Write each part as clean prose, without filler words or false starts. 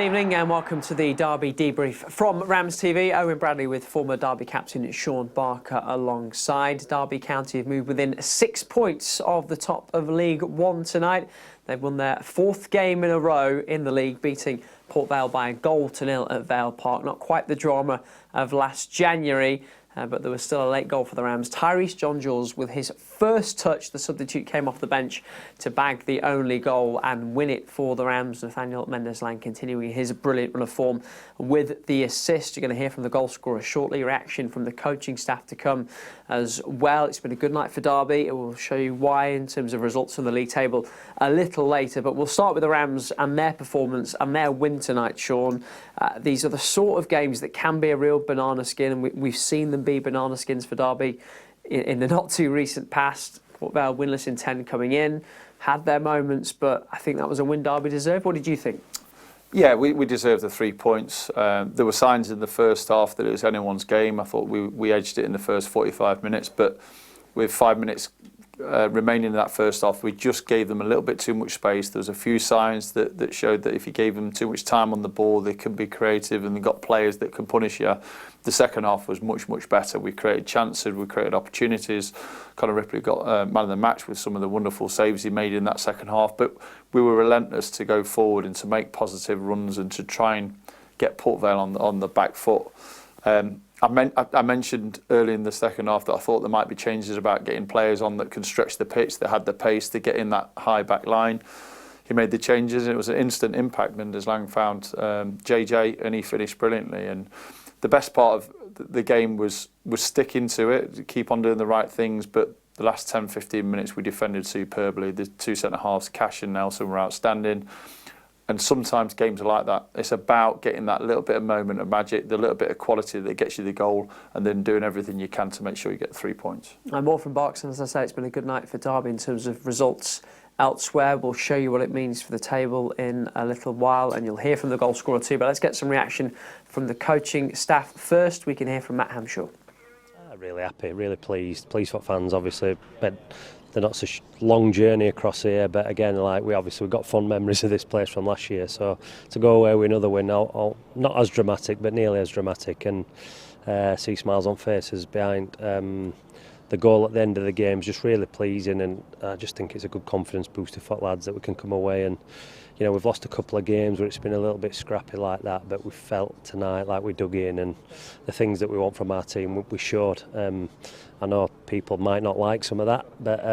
evening and welcome to the Derby debrief from RamsTV. Owen Bradley with former Derby captain Shaun Barker alongside. Derby County have moved within 6 points of the top of League One tonight. They've won their 4th game in a row in the league, beating Port Vale by 1-0 at Vale Park. Not quite the drama of last January, but there was still a late goal for the Rams. Tyrese John-Jules, with his first touch, the substitute came off the bench to bag the only goal and win it for the Rams. Nathaniel Mendes-Lang continuing his brilliant run of form with the assist. You're going to hear from the goal scorer shortly. Reaction from the coaching staff to come as well. It's been a good night for Derby. It will show you why in terms of results from the league table a little later. But we'll start with the Rams and their performance and their win tonight, Shaun. These are the sort of games that can be a real banana skin, and we've seen them be banana skins for Derby in the not too recent past. Port Vale winless in 10 coming in, had their moments, but I think that was a win Derby deserved. What did you think? Yeah, we deserved the 3 points. There were signs in the first half that it was anyone's game. I thought we edged it in the first 45 minutes, but with 5 minutes remaining in that first half, we just gave them a little bit too much space. There was a few signs that showed that if you gave them too much time on the ball, they could be creative and they got players that can punish you. The second half was much, much better. We created chances, we created opportunities. Conor Ripley got man of the match with some of the wonderful saves he made in that second half, but we were relentless to go forward and to make positive runs and to try and get Port Vale on the back foot. I mentioned early in the second half that I thought there might be changes about getting players on that can stretch the pitch, that had the pace to get in that high back line. He made the changes and it was an instant impact. Mendes-Lang found JJ and he finished brilliantly. And the best part of the game was sticking to it, keep on doing the right things, but the last 10-15 minutes we defended superbly. The two centre-halves, Cash and Nelson, were outstanding. And sometimes games are like that. It's about getting that little bit of moment of magic, the little bit of quality that gets you the goal, and then doing everything you can to make sure you get 3 points. And more from Barks, and as I say, it's been a good night for Derby in terms of results elsewhere. We'll show you what it means for the table in a little while, and you'll hear from the goal scorer too. But let's get some reaction from the coaching staff first. We can hear from Matt Hamshaw. Really happy, really pleased for fans, obviously. But they're not such long journey across here, but again, like we've got fond memories of this place from last year. So to go away with another win, not as dramatic, but nearly as dramatic, and see smiles on faces behind the goal at the end of the game is just really pleasing, and I just think it's a good confidence booster for lads that we can come away and. You know, we've lost a couple of games where it's been a little bit scrappy like that, but we felt tonight like we dug in, and the things that we want from our team we showed. I know people might not like some of that, but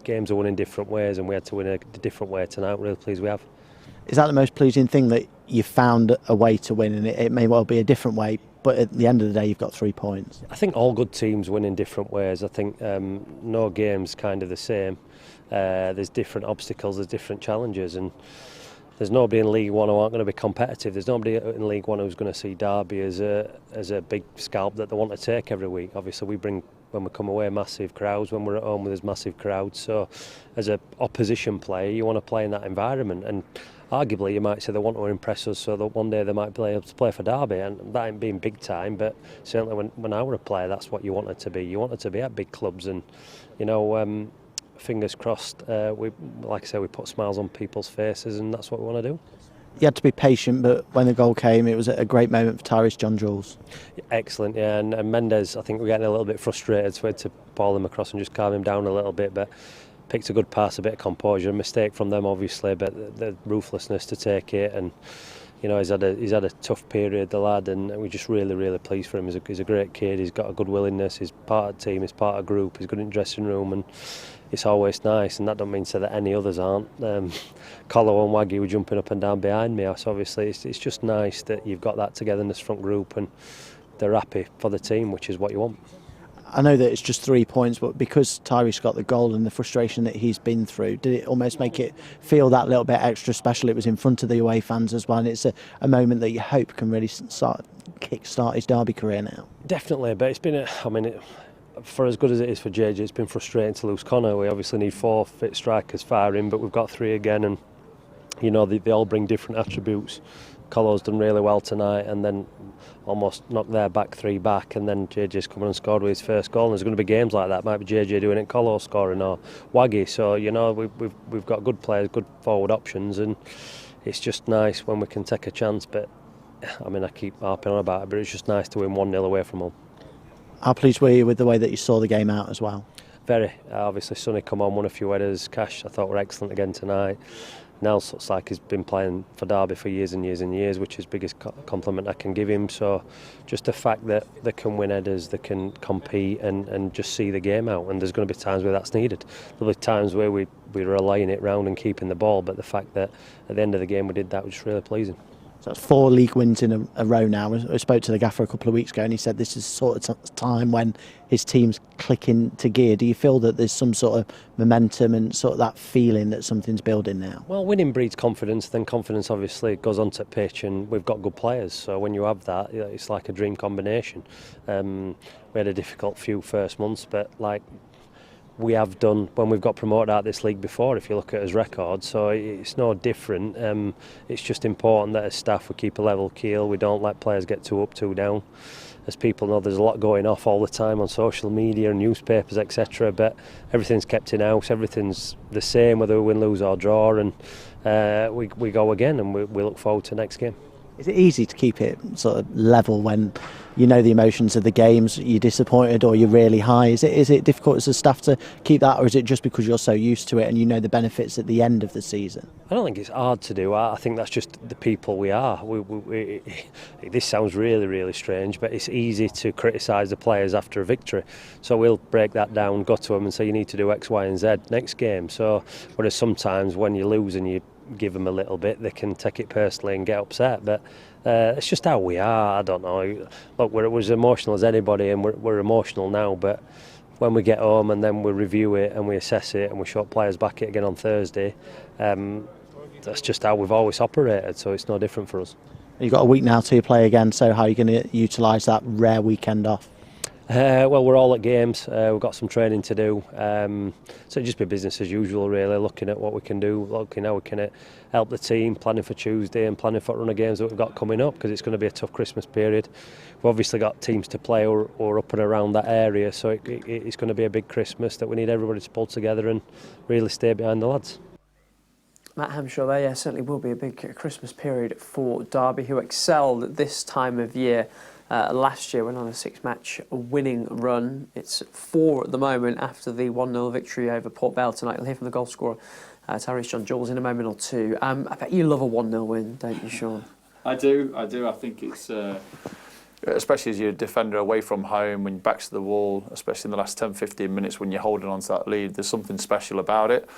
games are won in different ways, and we had to win a different way tonight. Really pleased we have. Is that the most pleasing thing, that you found a way to win, and it may well be a different way, but at the end of the day you've got 3 points? I think all good teams win in different ways. I think no game's kind of the same. There's different obstacles, there's different challenges, and there's nobody in League One who aren't going to be competitive. There's nobody in League One who's going to see Derby as a big scalp that they want to take every week. Obviously we bring, when we come away, massive crowds. When we're at home there's massive crowds, so as an opposition player you want to play in that environment, and arguably you might say they want to impress us so that one day they might be able to play for Derby, and that ain't being big time, but certainly when I were a player that's what you wanted to be. You wanted to be at big clubs, and you know, fingers crossed, like I say, we put smiles on people's faces, and that's what we want to do. You had to be patient, but when the goal came it was a great moment for Tyrese John-Jules. Excellent, yeah, and Mendes, I think we're getting a little bit frustrated, so we had to ball him across and just calm him down a little bit, but picked a good pass, a bit of composure, a mistake from them obviously, but the ruthlessness to take it, and you know, he's had a tough period, the lad, and we're just really pleased for him. He's a great kid, he's got a good willingness, he's part of the team, he's part of the group, he's good in the dressing room, and it's always nice, and that don't mean to say that any others aren't. Colo and Waggy were jumping up and down behind me, so obviously it's just nice that you've got that togetherness front group, and they're happy for the team, which is what you want. I know that it's just 3 points, but because Tyrese got the goal and the frustration that he's been through, did it almost make it feel that little bit extra special? It was in front of the away fans as well, and it's a moment that you hope can really kick-start his Derby career now. Definitely, but it's been for as good as it is for JJ, it's been frustrating to lose Conor. We obviously need 4 fit strikers firing, but we've got 3 again, and you know, they all bring different attributes. Colo's done really well tonight, and then almost knocked their back 3 back, and then JJ's come and scored with his first goal. And there's going to be games like that. It might be JJ doing it, Colo scoring, or Waggy. So you know, we've got good players, good forward options, and it's just nice when we can take a chance. But I mean, I keep harping on about it, but it's just nice to win 1-0 away from home. How pleased were you with the way that you saw the game out as well? Very. Obviously, Sonny come on, won a few headers. Cash, I thought, were excellent again tonight. Nels looks like he's been playing for Derby for years and years and years, which is the biggest compliment I can give him. So just the fact that they can win headers, they can compete and just see the game out. And there's going to be times where that's needed. There'll be times where we're relaying it round and keeping the ball, but the fact that at the end of the game we did that was just really pleasing. So that's 4 league wins in a row now. I spoke to the gaffer a couple of weeks ago and he said this is sort of time when his team's clicking to gear. Do you feel that there's some sort of momentum and sort of that feeling that something's building now? Well, winning breeds confidence, then confidence obviously goes onto pitch, and we've got good players, so when you have that, it's like a dream combination. We had a difficult few first months, but like we have done when we've got promoted out of this league before, if you look at his record, so it's no different. It's just important that as staff we keep a level keel, we don't let players get too up, too down. As people know, there's a lot going off all the time on social media, newspapers, etc., but everything's kept in-house, everything's the same whether we win, lose or draw, and we go again, and we look forward to next game. Is it easy to keep it sort of level when you know the emotions of the games, you're disappointed or you're really high? Is it difficult as a staff to keep that, or is it just because you're so used to it and you know the benefits at the end of the season? I don't think it's hard to do. I think that's just the people we are. This sounds really, really strange, but it's easy to criticise the players after a victory. So we'll break that down, go to them and say you need to do X, Y and Z next game. So whereas sometimes when you lose and you give them a little bit, they can take it personally and get upset, but it's just how we are. I don't know. Look, we're as emotional as anybody, and we're emotional now, but when we get home and then we review it and we assess it and we show players back it again on Thursday, that's just how we've always operated, so it's no different for us. You've got a week now till you play again, so how are you going to utilise that rare weekend off? Well, we're all at games, we've got some training to do, so it'll just be business as usual really, looking at what we can do, looking how we can help the team, planning for Tuesday and planning for run of games that we've got coming up, because it's going to be a tough Christmas period. We've obviously got teams to play or up and around that area, so it's going to be a big Christmas that we need everybody to pull together and really stay behind the lads. Matt Hamshaw there, yeah, certainly will be a big Christmas period for Derby, who excelled at this time of year. Last year went on a 6-match winning run. It's 4 at the moment after the 1-0 victory over Port Vale tonight. You'll hear from the goal scorer, Tyrese John Jules, in a moment or two. I bet you love a 1-0 win, don't you, Shaun? I do. I think it's, especially as you're a defender away from home, when your back's to the wall, especially in the last 10-15 minutes when you're holding on to that lead, there's something special about it.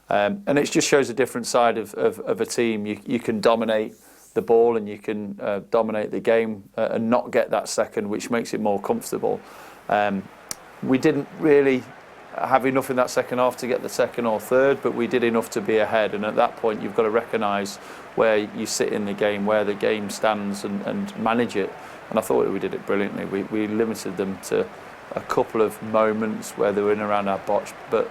And it just shows a different side of a team. You can dominate the ball and you can dominate the game and not get that second, which makes it more comfortable. We didn't really have enough in that second half to get the second or third, but we did enough to be ahead, and at that point you've got to recognise where you sit in the game, where the game stands, and manage it. And I thought we did it brilliantly. We limited them to a couple of moments where they were in around our box, but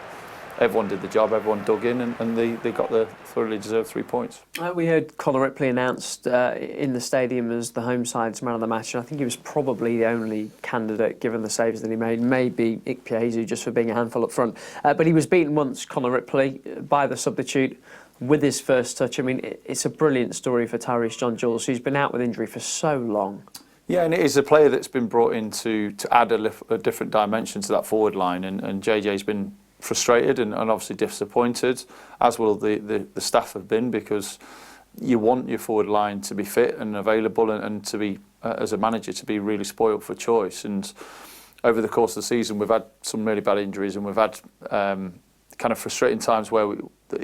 everyone did the job, everyone dug in, and they got the thoroughly deserved 3 points. We heard Conor Ripley announced in the stadium as the home side's man of the match, and I think he was probably the only candidate given the saves that he made, maybe Ikpeazu just for being a handful up front. But he was beaten once, Conor Ripley, by the substitute with his first touch. I mean, it's a brilliant story for Tyrese John Jules, who's been out with injury for so long. Yeah, and it is a player that's been brought in to add a different dimension to that forward line, and JJ's been frustrated and obviously disappointed, as will the staff have been, because you want your forward line to be fit and available, and to be, as a manager, to be really spoilt for choice. And over the course of the season we've had some really bad injuries, and we've had kind of frustrating times where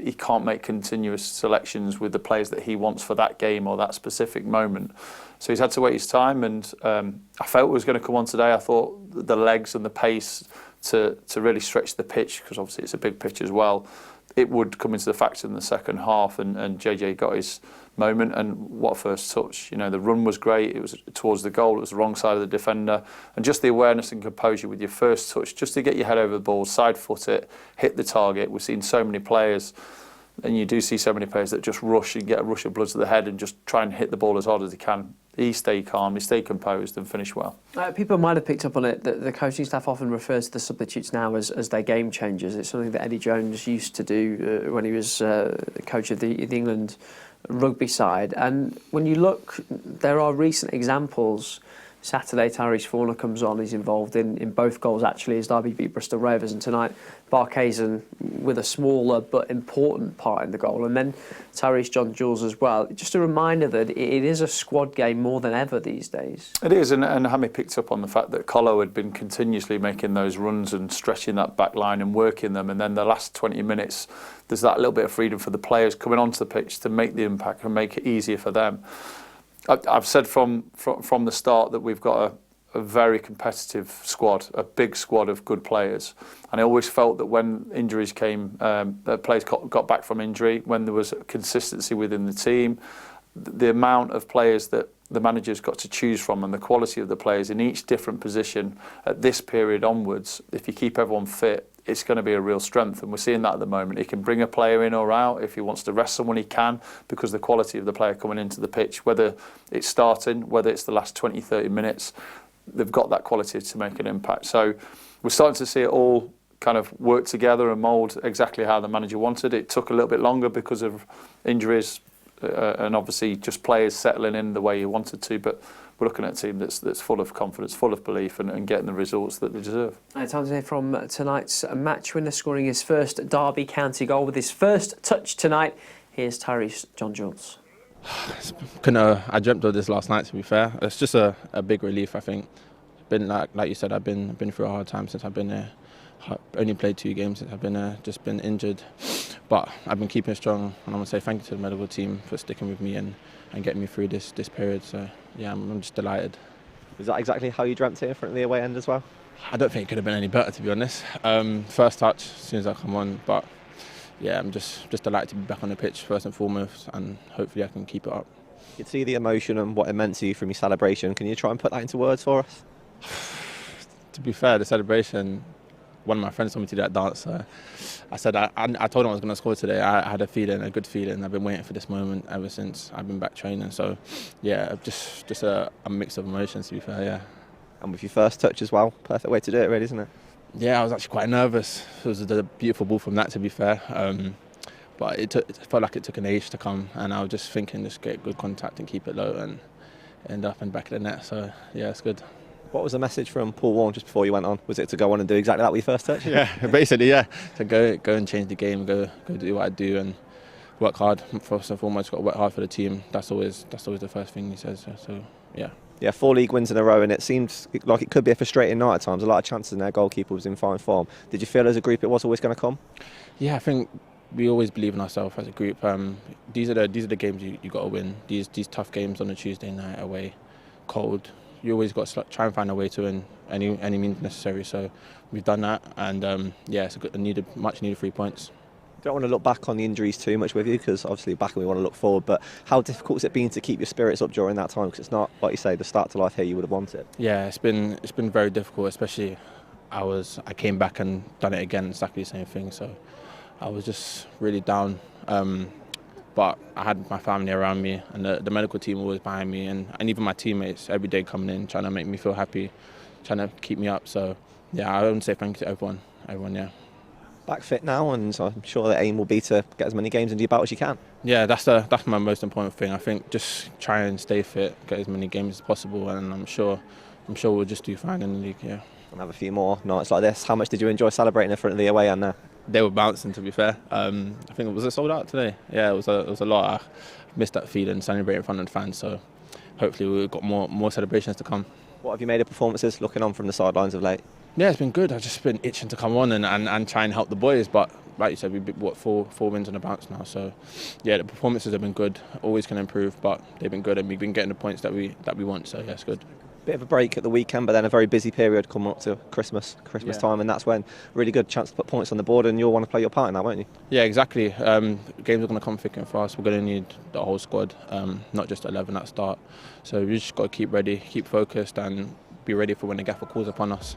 he can't make continuous selections with the players that he wants for that game or that specific moment. So he's had to wait his time, and I felt it was going to come on today. I thought the legs and the pace to really stretch the pitch, because obviously it's a big pitch as well, it would come into the factor in the second half, and JJ got his moment, and what a first touch. You know, the run was great, it was towards the goal, it was the wrong side of the defender, and just the awareness and composure with your first touch, just to get your head over the ball, side foot it, hit the target. We've seen so many players, and you do see so many players that just rush and get a rush of blood to the head and just try and hit the ball as hard as they can. He stayed calm, he stayed composed and finished well. People might have picked up on it that the coaching staff often refers to the substitutes now as their game changers. It's something that Eddie Jones used to do when he was coach of the England rugby side. And when you look, there are recent examples. Saturday, Tyrese Forner comes on. He's involved in both goals, actually, as Derby beat Bristol Rovers. And tonight, Barkhazen with a smaller but important part in the goal. And then Tyrese John-Jules as well. Just a reminder that it is a squad game more than ever these days. It is, and Hammy picked up on the fact that Colo had been continuously making those runs and stretching that back line and working them. And then the last 20 minutes, there's that little bit of freedom for the players coming onto the pitch to make the impact and make it easier for them. I've said from the start that we've got a very competitive squad, a big squad of good players. And I always felt that when injuries came, the players got back from injury, when there was consistency within the team, the amount of players that the managers got to choose from and the quality of the players in each different position at this period onwards, if you keep everyone fit, it's going to be a real strength, and we're seeing that at the moment. He can bring a player in or out. If he wants to rest someone, he can, because the quality of the player coming into the pitch, whether it's starting, whether it's the last 20, 30 minutes, they've got that quality to make an impact. So we're starting to see it all kind of work together and mould exactly how the manager wanted. It took a little bit longer because of injuries and obviously just players settling in the way he wanted to, but we're looking at a team that's full of confidence, full of belief, and getting the results that they deserve. Time to hear from tonight's match winner, scoring his first Derby County goal with his first touch tonight. Here's Tyrese John-Jules. I dreamt of this last night, to be fair. It's just a big relief, I think. Been like you said, I've been through a hard time since I've been there. Only played 2 games since I've been there, just been injured. But I've been keeping strong, and I want to say thank you to the medical team for sticking with me and getting me through this period. So yeah, I'm just delighted. Was that exactly how you dreamt it in front of the away end as well? I don't think it could have been any better, to be honest. First touch, as soon as I come on, but yeah, I'm just delighted to be back on the pitch first and foremost, and hopefully I can keep it up. You could see the emotion and what it meant to you from your celebration. Can you try and put that into words for us? To be fair, the celebration, one of my friends told me to do that dance. So I said I told him I was going to score today. I had a good feeling. I've been waiting for this moment ever since I've been back training. So yeah, just a mix of emotions, to be fair. Yeah. And with your first touch as well, perfect way to do it, really, isn't it? Yeah, I was actually quite nervous. It was a beautiful ball from that, to be fair. But it felt like it took an age to come, and I was just thinking, just get good contact and keep it low, and end up in back of the net. So yeah, it's good. What was the message from Paul Warren just before you went on? Was it to go on and do exactly that with your first touch? Yeah, basically, yeah. To go and change the game, go do what I do, and work hard. First and foremost, got to work hard for the team. That's always the first thing he says. So yeah. Yeah, 4 league wins in a row, and it seemed like it could be a frustrating night at times. A lot of chances, and their goalkeeper was in fine form. Did you feel as a group it was always going to come? Yeah, I think we always believe in ourselves as a group. These are the games you got to win. These tough games on a Tuesday night away, cold. You always got to try and find a way to win any means necessary. So we've done that, and yeah, it's much needed 3 points. Don't want to look back on the injuries too much with you, because obviously back and we want to look forward, but how difficult has it been to keep your spirits up during that time? Because it's not, like you say, the start to life here you would have wanted. Yeah, it's been very difficult, especially I came back and done it again, exactly the same thing. So I was just really down, but I had my family around me, and the medical team was behind me, and even my teammates every day coming in, trying to make me feel happy, trying to keep me up. So yeah, I want to say thank you to everyone, yeah. Back fit now, and so I'm sure the aim will be to get as many games under your belt as you can. Yeah, that's my most important thing. I think just try and stay fit, get as many games as possible, and I'm sure we'll just do fine in the league. Yeah. And have a few more nights like this. How much did you enjoy celebrating in front of the away end there? They were bouncing, to be fair. I think was it sold out today? Yeah, it was a lot. I missed that feeling, celebrating in front of the fans. So hopefully we've got more celebrations to come. What have you made of performances looking on from the sidelines of late? Yeah, it's been good. I've just been itching to come on and try and help the boys. But like you said, we've got four wins on the bounce now. So yeah, the performances have been good. Always can improve, but they've been good, and we've been getting the points that we want. So yeah, it's good. Bit of a break at the weekend, but then a very busy period coming up to Christmas time, and that's when really good chance to put points on the board, and you'll want to play your part in that, won't you? Yeah, exactly. Games are going to come thick and fast. We're going to need the whole squad, not just 11 at start. So we just got to keep ready, keep focused, and be ready for when the gaffer calls upon us.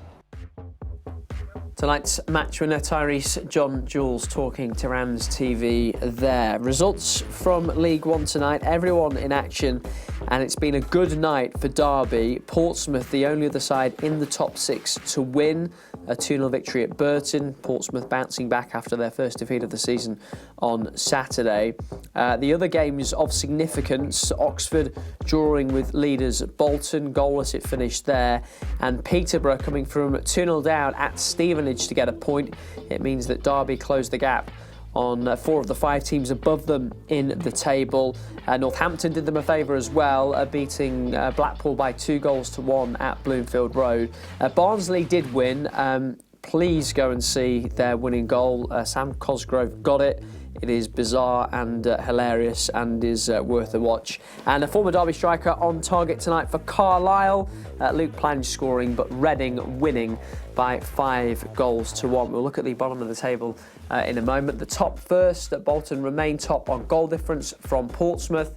Tonight's match winner, Tyrese John-Jules, talking to RamsTV there. Results from League One tonight, everyone in action, and it's been a good night for Derby. Portsmouth, the only other side in the top 6 to win a 2-0 victory at Burton. Portsmouth bouncing back after their first defeat of the season on Saturday. The other games of significance, Oxford drawing with leaders Bolton, goalless it finished there, and Peterborough coming from 2-0 down at Stevenage to get a point. It means that Derby closed the gap on 4 of the 5 teams above them in the table. Northampton did them a favour as well, beating Blackpool by 2-1 at Bloomfield Road. Barnsley did win. Please go and see their winning goal. Sam Cosgrove got it. It is bizarre and hilarious and is worth a watch. And a former Derby striker on target tonight for Carlisle. Luke Plange scoring, but Reading winning by 5-1. We'll look at the bottom of the table in a moment. The top first, Bolton remain top on goal difference from Portsmouth.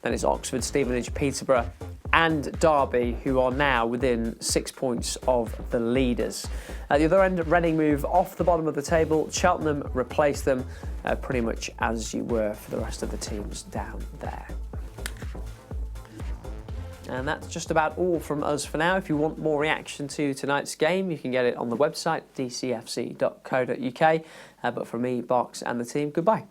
Then it's Oxford, Stevenage, Peterborough and Derby, who are now within 6 points of the leaders. At the other end, Reading move off the bottom of the table. Cheltenham replace them pretty much as you were for the rest of the teams down there. And that's just about all from us for now. If you want more reaction to tonight's game, you can get it on the website, dcfc.co.uk. But from me, Box and the team, goodbye.